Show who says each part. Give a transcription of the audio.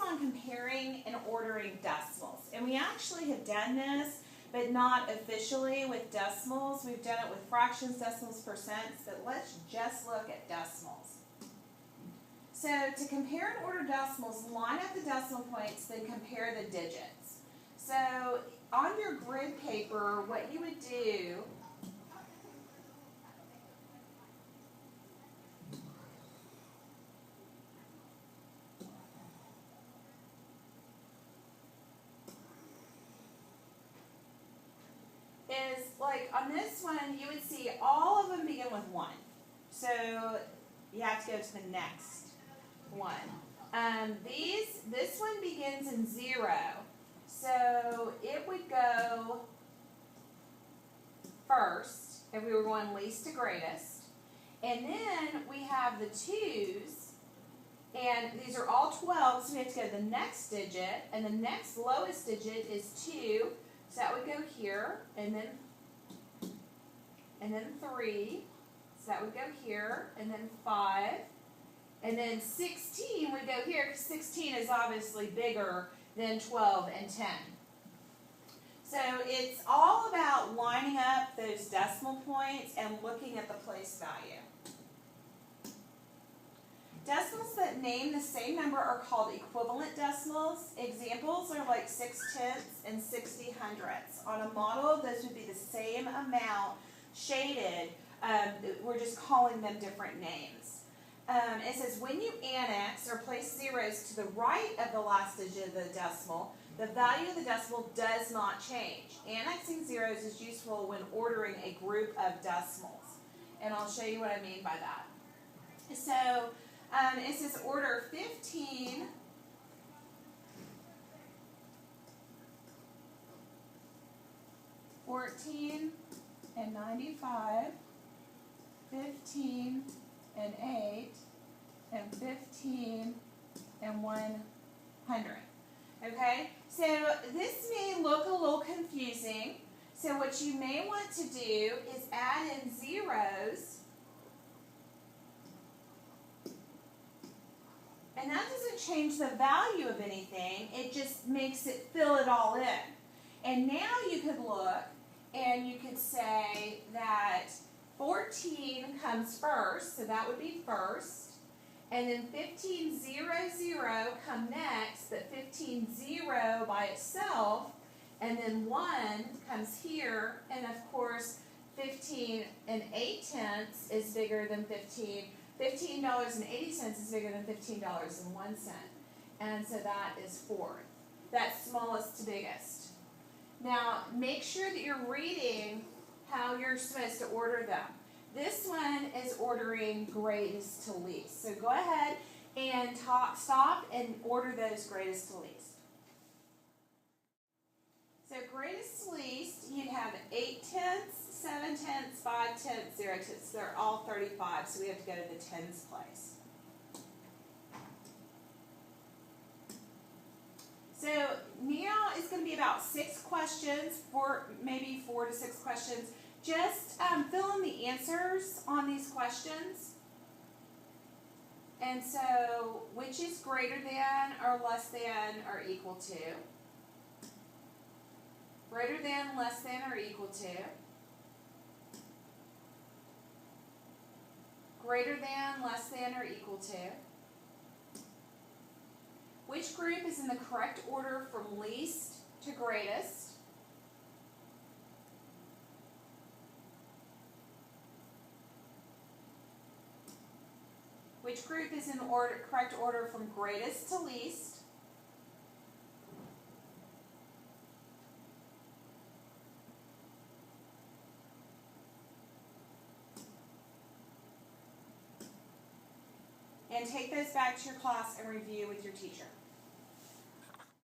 Speaker 1: on comparing and ordering decimals. And we actually have done this, but not officially with decimals. We've done it with fractions, decimals, percents, but let's just look at decimals. So to compare and order decimals, line up the decimal points, then compare the digits. So on your grid paper, what you would do is, like on this one, you would see all of them begin with 1. So you have to go to the next one. This one begins in 0. So it would go first if we were going least to greatest. And then we have the 2's, and these are all 12, so we have to go to the next digit, and the next lowest digit is 2. So that would go here, and then 3. So that would go here, and then 5. And then 16 would go here, because 16 is obviously bigger than 12 and 10. So it's all about lining up those decimal points and looking at the place value. Decimals that name the same number are called equivalent decimals. Examples are like 6/10 and 60/100. On a model, those would be the same amount shaded. We're just calling them different names. It says when you annex or place zeros to the right of the last digit of the decimal, the value of the decimal does not change. Annexing zeros is useful when ordering a group of decimals. And I'll show you what I mean by that. So it says order 15 14 and 95, 15 and 8, and 15 and 100. Okay, so this may look a little confusing. So what you may want to do is add in zeros. And that doesn't change the value of anything, it just makes it fill it all in. And now you could look and you could say that 14 comes first, so that would be first. And then 15, 0, 0 come next, but 15, 0 by itself. And then 1 comes here, and of course 15 and 8/10 is bigger than 15. $15.80 is bigger than $15.01, and so that is fourth. That's smallest to biggest. Now, make sure that you're reading how you're supposed to order them. This one is ordering greatest to least. So go ahead and stop and order those greatest to least. So greatest to least, you'd have 8/10, 7/10, 5/10, 0/10. They're all 35, so we have to go to the tens place. So now it's going to be about 6 questions, maybe 4 to 6 questions. Just fill in the answers on these questions. And so, which is greater than or less than or equal to? Greater than, less than, or equal to. Greater than, less than, or equal to. Which group is in the correct order from least to greatest? Which group is in correct order from greatest to least? And take those back to your class and review with your teacher.